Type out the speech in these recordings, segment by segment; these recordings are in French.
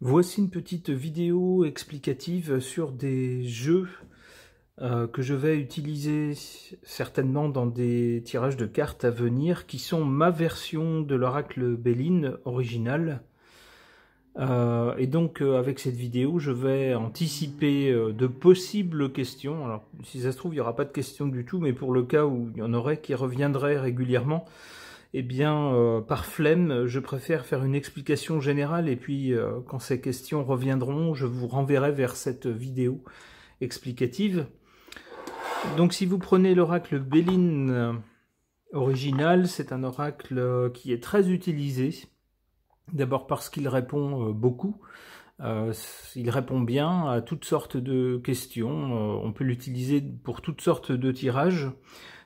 Voici une petite vidéo explicative sur des jeux que je vais utiliser certainement dans des tirages de cartes à venir, qui sont ma version de l'oracle Belin original. Et donc avec cette vidéo, je vais anticiper de possibles questions. Alors si ça se trouve, il n'y aura pas de questions du tout, mais pour le cas où il y en aurait qui reviendraient régulièrement, eh bien, par flemme, je préfère faire une explication générale, et puis quand ces questions reviendront, je vous renverrai vers cette vidéo explicative. Donc si vous prenez l'oracle Belin original, c'est un oracle qui est très utilisé, d'abord parce qu'il répond beaucoup. Il répond bien à toutes sortes de questions. On peut l'utiliser pour toutes sortes de tirages.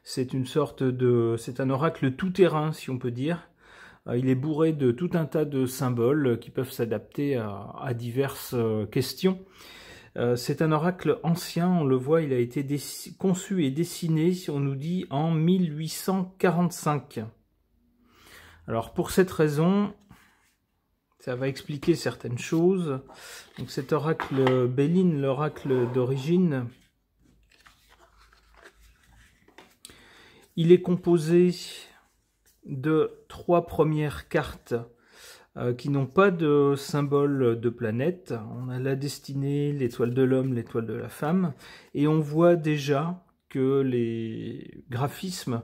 C'est un oracle tout-terrain, si on peut dire. Il est bourré de tout un tas de symboles qui peuvent s'adapter à diverses questions. C'est un oracle ancien, on le voit, il a été conçu et dessiné, on nous dit, en 1845. Alors pour cette raison, ça va expliquer certaines choses. Donc cet oracle Belin, l'oracle d'origine, il est composé de 3 premières cartes qui n'ont pas de symbole de planète. On a la destinée, l'étoile de l'homme, l'étoile de la femme, et on voit déjà que les graphismes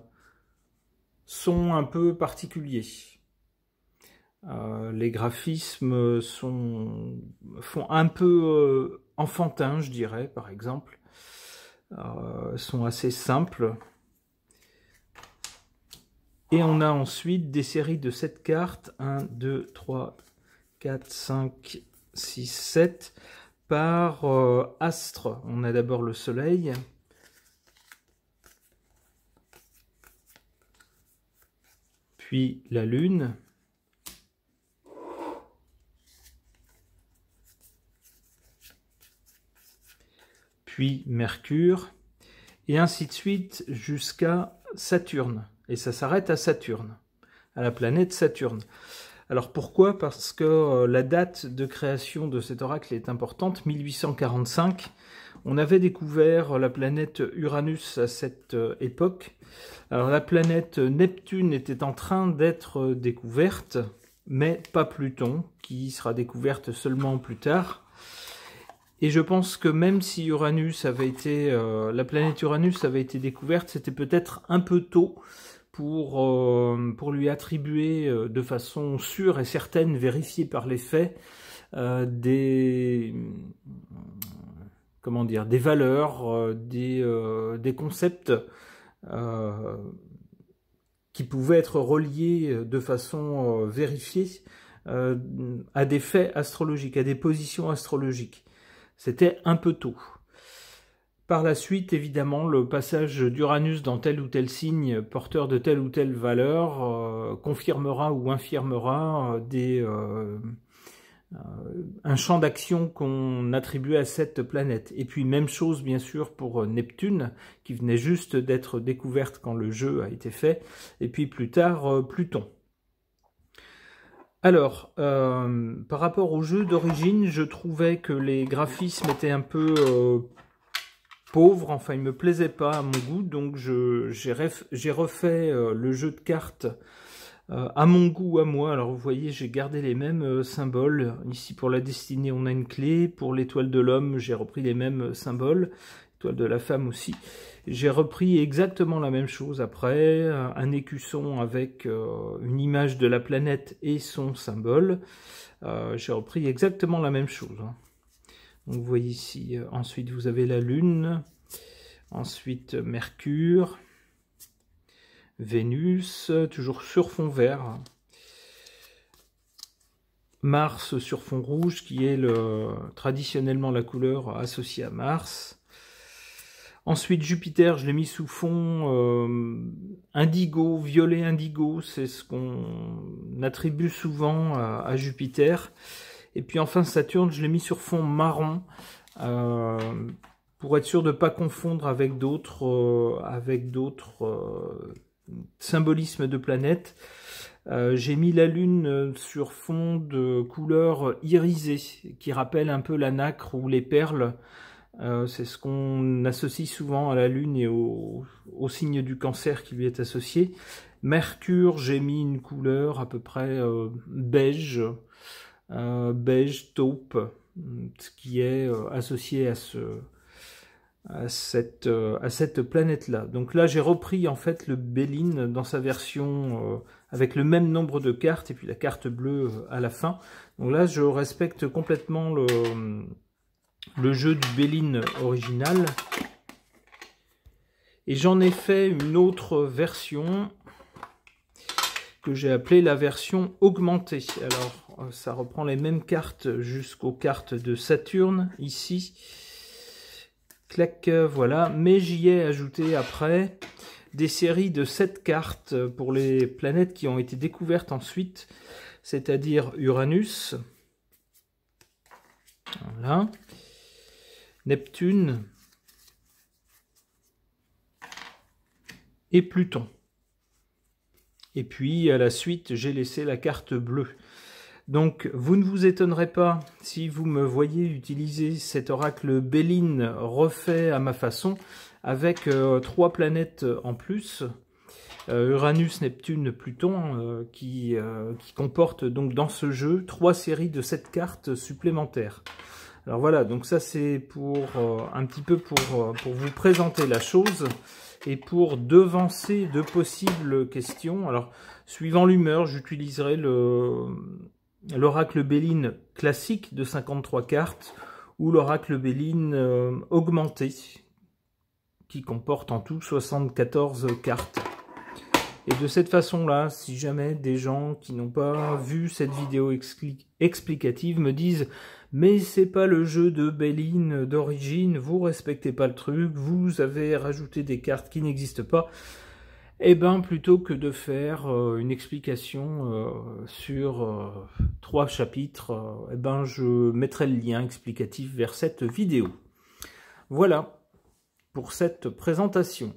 sont un peu particuliers. Les graphismes font un peu enfantin, je dirais, par exemple. Sont assez simples. Et on a ensuite des séries de 7 cartes, 1, 2, 3, 4, 5, 6, 7, par astre. On a d'abord le soleil, puis la lune, puis Mercure, et ainsi de suite jusqu'à Saturne. Et ça s'arrête à Saturne, à la planète Saturne. Alors pourquoi? Parce que la date de création de cet oracle est importante, 1845. On avait découvert la planète Uranus à cette époque. Alors la planète Neptune était en train d'être découverte, mais pas Pluton, qui sera découverte seulement plus tard. Et je pense que même si Uranus avait été, la planète Uranus avait été découverte, c'était peut-être un peu tôt pour lui attribuer de façon sûre et certaine, vérifiée par les faits, des valeurs, des concepts qui pouvaient être reliés de façon vérifiée à des faits astrologiques, à des positions astrologiques. C'était un peu tôt. Par la suite, évidemment, le passage d'Uranus dans tel ou tel signe porteur de telle ou telle valeur confirmera ou infirmera un champ d'action qu'on attribuait à cette planète. Et puis même chose bien sûr pour Neptune, qui venait juste d'être découverte quand le jeu a été fait, et puis plus tard Pluton. Alors, par rapport au jeu d'origine, je trouvais que les graphismes étaient un peu pauvres, enfin ils me plaisaient pas à mon goût, donc j'ai refait le jeu de cartes à mon goût, à moi. Alors vous voyez, j'ai gardé les mêmes symboles. Ici pour la destinée, on a une clé. Pour l'étoile de l'homme, j'ai repris les mêmes symboles. L'étoile de la femme aussi. J'ai repris exactement la même chose après, un écusson avec une image de la planète et son symbole. J'ai repris exactement la même chose. Donc vous voyez ici, ensuite vous avez la Lune, ensuite Mercure, Vénus, toujours sur fond vert, Mars sur fond rouge, qui est traditionnellement la couleur associée à Mars. Ensuite Jupiter, je l'ai mis sous fond indigo, violet indigo, c'est ce qu'on attribue souvent à Jupiter. Et puis enfin Saturne, je l'ai mis sur fond marron, pour être sûr de ne pas confondre avec d'autres symbolismes de planètes. J'ai mis la lune sur fond de couleur irisée, qui rappelle un peu la nacre ou les perles. C'est ce qu'on associe souvent à la lune et au signe du cancer qui lui est associé. Mercure, j'ai mis une couleur à peu près beige, beige taupe, ce qui est associé à cette planète-là. Donc là, j'ai repris en fait le Béline dans sa version avec le même nombre de cartes et puis la carte bleue à la fin. Donc là, je respecte complètement le jeu du Béline original. Et j'en ai fait une autre version que j'ai appelée la version augmentée. Alors, ça reprend les mêmes cartes jusqu'aux cartes de Saturne, ici. Clac, voilà. Mais j'y ai ajouté après des séries de 7 cartes pour les planètes qui ont été découvertes ensuite, c'est-à-dire Uranus, voilà, Neptune et Pluton. Et puis à la suite, j'ai laissé la carte bleue. Donc vous ne vous étonnerez pas si vous me voyez utiliser cet oracle Béline refait à ma façon, avec 3 planètes en plus, Uranus, Neptune, Pluton, qui comportent donc dans ce jeu 3 séries de 7 cartes supplémentaires. Alors voilà, donc ça c'est pour un petit peu pour vous présenter la chose et pour devancer de possibles questions. Alors suivant l'humeur, j'utiliserai l'oracle Béline classique de 53 cartes ou l'oracle Béline augmenté qui comporte en tout 74 cartes. Et de cette façon-là, si jamais des gens qui n'ont pas vu cette vidéo explicative me disent « Mais c'est pas le jeu de Béline d'origine, vous respectez pas le truc, vous avez rajouté des cartes qui n'existent pas », eh ben plutôt que de faire une explication sur 3 chapitres, eh ben je mettrai le lien explicatif vers cette vidéo. Voilà pour cette présentation.